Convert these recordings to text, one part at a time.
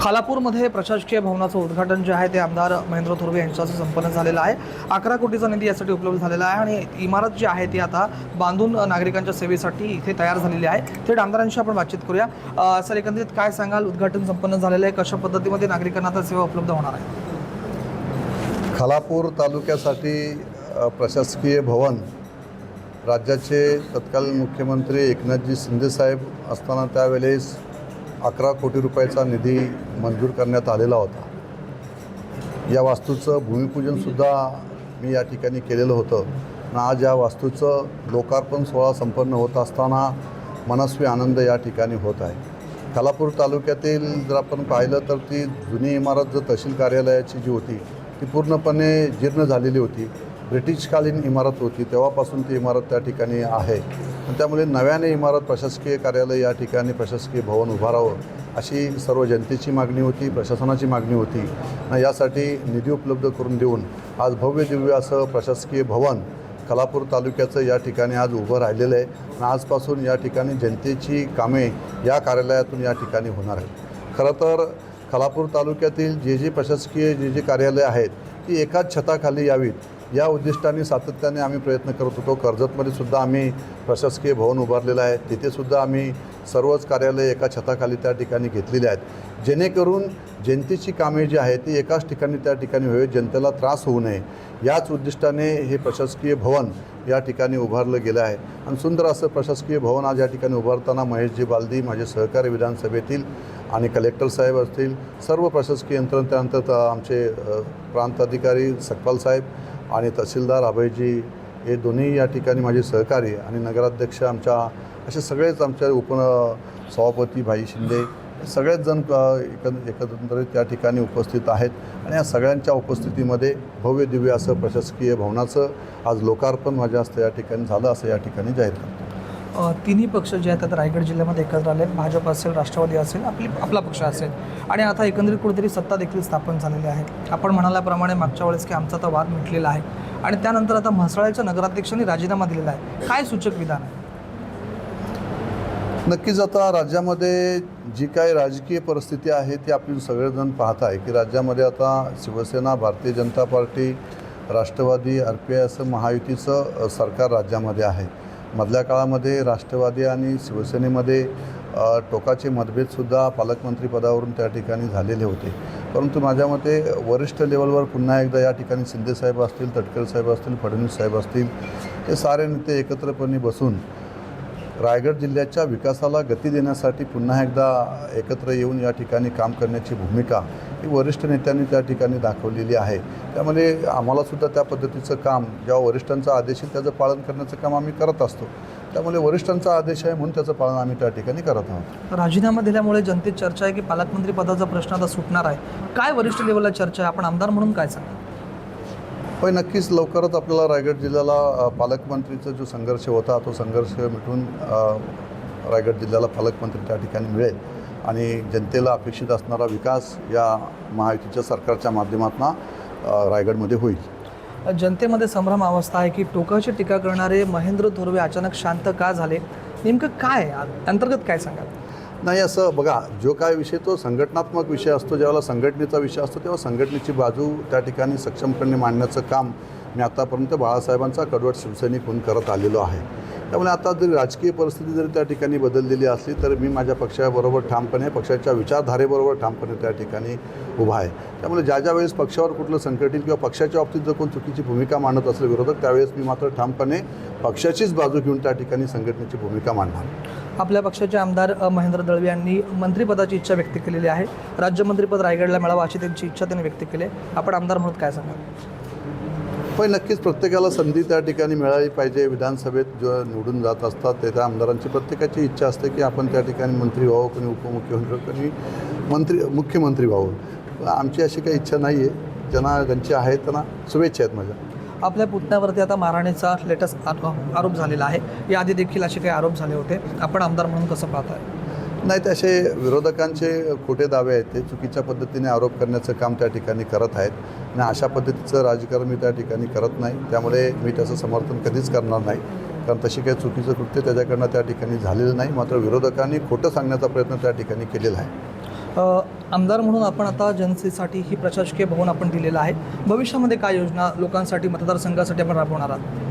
खालापूरमध्ये प्रशासकीय भवनाचं उद्घाटन जे आहे ते आमदार महेंद्र थोरवे यांच्याचं संपन्न झालेलं आहे। 11 कोटीचा निधी यासाठी उपलब्ध झालेला आहे आणि इमारत जी आहे ती आता बांधून नागरिकांच्या सेवेसाठी इथे तयार झालेली आहे। थेट आमदारांशी आपण बातचीत करूया। सर, एकंदरीत काय सांगाल, उद्घाटन संपन्न झालेलं आहे, कशा पद्धतीमध्ये नागरिकांना आता सेवा उपलब्ध होणार आहे? खालापूर तालुक्यासाठी प्रशासकीय भवन राज्याचे तत्कालीन मुख्यमंत्री एकनाथजी शिंदे साहेब असताना त्यावेळेस 11 कोटी रुपयाचा निधी मंजूर करण्यात आलेला होता। या वास्तूचं भूमिपूजनसुद्धा मी या ठिकाणी केलेलं होतं आणि आज या वास्तूचं लोकार्पण सोहळा संपन्न होत असताना मनस्वी आनंद या ठिकाणी होत आहे। खालापूर तालुक्यातील जर आपण पाहिलं तर ती जुनी इमारत जो तहसील कार्यालयाची जी होती ती पूर्णपणे जीर्ण झालेली होती। ब्रिटिशकालीन इमारत होती, तेव्हापासून ती इमारत त्या ठिकाणी आहे। त्यामुळे नव्याने इमारत प्रशासकीय कार्यालय या ठिकाणी प्रशासकीय भवन उभारावं अशी सर्व जनतेची मागणी होती, प्रशासनाची मागणी होती आणि यासाठी निधी उपलब्ध करून देऊन आज भव्य दिव्य असं प्रशासकीय भवन खालापूर तालुक्याचं या ठिकाणी आज उभं राहिलेलं आहे आणि आजपासून या ठिकाणी जनतेची कामे या कार्यालयातून या ठिकाणी होणार आहेत। खरं तर खालापूर तालुक्यातील जे प्रशासकीय जे कार्यालय आहेत ती एकाच छताखाली यावीत या उद्दिष्टाने सातत्याने आम्ही प्रयत्न करत होतो। कर्जतमध्ये सुद्धा आम्ही प्रशासकीय भवन उभारलेलं आहे, तिथेसुद्धा आम्ही सर्वच कार्यालय एका छताखाली त्या ठिकाणी घेतलेली आहेत, जेणेकरून जनतेची कामे जी आहेत ती एकाच ठिकाणी त्या ठिकाणी व्हावी, जनतेला त्रास होऊ नये याच उद्दिष्टाने हे प्रशासकीय भवन या ठिकाणी उभारलं गेलं आहे। आणि सुंदर असं प्रशासकीय भवन आज या ठिकाणी उभारताना महेशजी बालदी, माझे सहकारी विधानसभेतील आणि कलेक्टर साहेब असतील, सर्व प्रशासकीय यंत्रणा, त्यानंतर आमचे प्रांत अधिकारी सकपाल साहेब आणि तहसीलदार अभयजी हे दोन्ही या ठिकाणी माझे सहकारी आणि नगराध्यक्ष आमच्या असे सगळेच आमच्या सभापती भाई शिंदे सगळेच जण एकत्रित त्या ठिकाणी उपस्थित आहेत आणि या सगळ्यांच्या उपस्थितीमध्ये भव्य दिव्य असं प्रशासकीय भवनाचं आज लोकार्पण माझ्या हस्ते या ठिकाणी झालं असं या ठिकाणी जाहीर करतो। तिन्ही पक्ष जे आहेत आता रायगड जिल्ह्यामध्ये एकत्र आले, भाजप असेल, राष्ट्रवादी असेल, आपला पक्ष असेल आणि आता एकंदरीत कुठेतरी सत्ता देखील स्थापन झालेली आहे। आपण म्हणाल्याप्रमाणे मागच्या वेळेस की आमचा आता वाद मिटलेला आहे आणि त्यानंतर आता म्हसळ्याच्या नगराध्यक्षांनी राजीनामा दिलेला आहे, काय सूचक विधान आहे? नक्कीच आता राज्यामध्ये जी काही राजकीय परिस्थिती आहे ती आपण सगळेजण पाहत आहे की राज्यामध्ये आता शिवसेना, भारतीय जनता पार्टी, राष्ट्रवादी, RPI असं महायुतीचं सरकार राज्यामध्ये आहे। मधल्या काळामध्ये राष्ट्रवादी आणि शिवसेनेमध्ये टोकाचे मतभेदसुद्धा पालकमंत्री पदावरून त्या ठिकाणी झालेले होते, परंतु माझ्या मते वरिष्ठ लेवलवर पुन्हा एकदा या ठिकाणी शिंदेसाहेब असतील, तटकरे साहेब असतील, फडणवीस साहेब असतील, हे सारे नेते एकत्रपणे बसून रायगड जिल्ह्याच्या विकासाला गती देण्यासाठी पुन्हा एकदा एकत्र येऊन या ठिकाणी काम करण्याची भूमिका ही वरिष्ठ नेत्यांनी त्या ठिकाणी दाखवलेली आहे। त्यामुळे आम्हालासुद्धा त्या पद्धतीचं काम, जेव्हा वरिष्ठांचा आदेश आहे त्याचं पालन करण्याचं काम आम्ही करत असतो। त्यामुळे वरिष्ठांचा आदेश आहे म्हणून त्याचं पालन आम्ही त्या ठिकाणी करत आहोत। राजीनामा दिल्यामुळे जनतेत चर्चा आहे की पालकमंत्री पदाचा प्रश्न आता सुटणार आहे, काय वरिष्ठ लेवलला चर्चा आहे? आपण आमदार म्हणून काय सांगा? होय, नक्कीच लवकरच आपल्याला रायगड जिल्ह्याला पालकमंत्रीचा जो संघर्ष होता तो संघर्ष मिटून रायगड जिल्ह्याला पालकमंत्री त्या ठिकाणी मिळेल आणि जनतेला अपेक्षित असणारा विकास या महायुतीच्या सरकारच्या माध्यमातून रायगडमध्ये होईल। जनतेमध्ये संभ्रम अवस्था आहे की टोकाची टीका करणारे महेंद्र थोरवे अचानक शांत का झाले, नेमकं काय अंतर्गत काय सांगाल? नाही, असं बघा, जो काय विषय तो संघटनात्मक विषय असतो, ज्यावेळेला संघटनेचा विषय असतो तेव्हा संघटनेची बाजू त्या ठिकाणी सक्षमपणे मांडण्याचं काम मी आतापर्यंत बाळासाहेबांचा कडवट शिवसैनिक म्हणून करत आलेलो आहे। त्यामुळे आता जरी राजकीय परिस्थिती जरी त्या ठिकाणी बदललेली असली तर मी माझ्या पक्षाबरोबर ठामपणे, पक्षाच्या विचारधारेबरोबर ठामपणे त्या ठिकाणी उभा आहे। त्यामुळे ज्या वेळेस पक्षावर कुठलं संकट येईल किंवा पक्षाच्या बाबतीत जर कोण चुकीची भूमिका मांडत असेल विरोधक, त्यावेळेस मी मात्र ठामपणे पक्षाचीच बाजू घेऊन त्या ठिकाणी संघटनेची भूमिका मांडणार। आपल्या पक्षाचे आमदार महेंद्र दळवी यांनी मंत्रिपदाची इच्छा व्यक्त केलेली आहे, राज्यमंत्रीपद रायगडला मिळावं अशी त्यांची इच्छा त्यांनी व्यक्त केली आहे। आपण आमदार म्हणून काय सांगाल? पण नक्कीच प्रत्येकाला संधी त्या ठिकाणी मिळाली पाहिजे। विधानसभेत जो निवडून जात असतात ते त्या आमदारांची प्रत्येकाची इच्छा असते की आपण त्या ठिकाणी मंत्री व्हावं, कोणी उपमुख्यमंत्री, कोणी मंत्री व्हावं। आमची अशी काही इच्छा नाही आहे, ज्यांची आहे त्यांना शुभेच्छा आहेत माझ्या। आपल्या पुतण्यावरती आता मारहाणीचा लेटेस्ट आरोप झालेला आहे, याआधी देखील असे काही आरोप झाले होते, आपण आमदार म्हणून कसं पाहताय? नाही, ते असे विरोधकांचे खोटे दावे आहेत, ते चुकीच्या पद्धतीने आरोप करण्याचं काम त्या ठिकाणी करत आहेत आणि अशा पद्धतीचं राजकारण मी त्या ठिकाणी करत नाही। त्यामुळे मी त्याचं समर्थन कधीच करणार नाही, कारण तशी काही चुकीचं कृत्य त्याच्याकडनं त्या ठिकाणी झालेलं नाही, मात्र विरोधकांनी खोटं सांगण्याचा प्रयत्न त्या ठिकाणी केलेला आहे। आमदार म्हणून आपण आता जनतेसाठी ही प्रशासकीय भवन आपण दिलेलं आहे. भविष्यामध्ये काय योजना लोकांसाठी मतदारसंघासाठी आपण राबवणार आहात?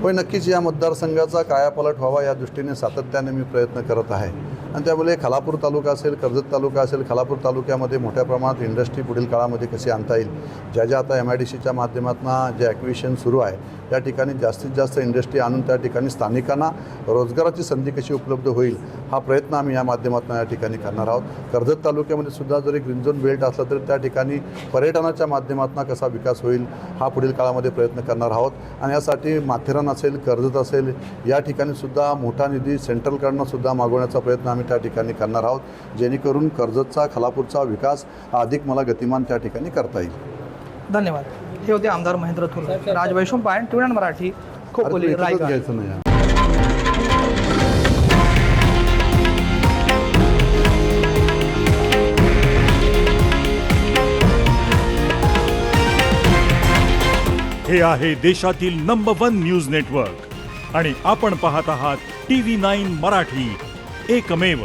होय, नक्कीच या मतदारसंघाचा कायापालट व्हावा या दृष्टीने सातत्याने मी प्रयत्न करत आहे आणि त्यामुळे खालापूर तालुका असेल, कर्जत तालुका असेल, खालापूर तालुक्यामध्ये मोठ्या प्रमाणात इंडस्ट्री पुढील काळामध्ये कशी आणता येईल, ज्या आता MIDCच्या माध्यमातून जे ॲक्विशन सुरू आहे त्या ठिकाणी जास्तीत जास्त इंडस्ट्री आणून त्या ठिकाणी स्थानिकांना रोजगाराची संधी कशी उपलब्ध होईल हा प्रयत्न आम्ही या माध्यमातून या ठिकाणी करणार आहोत. कर्जत तालुक्यामध्ये सुद्धा जरी ग्रीन झोन बेल्ट असला तरी त्या ठिकाणी पर्यटनाच्या माध्यमातून कसा विकास होईल हा पुढील काळामध्ये प्रयत्न करणार आहोत आणि यासाठी माथेरान असेल, कर्जत असेल या ठिकाणी सुद्धा मोठा निधी सेंट्रलकडनं सुद्धा मागवण्याचा प्रयत्न आम्ही त्या ठिकाणी करणार आहोत, जेणेकरून कर्जतचा, खालापूरचा विकास हा अधिक मला गतिमान त्या ठिकाणी करता येईल. धन्यवाद. हे होते आमदार महेंद्र थोरवे. राज वैशंपायन, टीव्ही मराठी, खोपोली, रायगड. घ्यायचं नाही. हे आहे देशातील नंबर 1 न्यूज नेटवर्क आणि आपण पाहत आहात TV9 मराठी, एकमेव.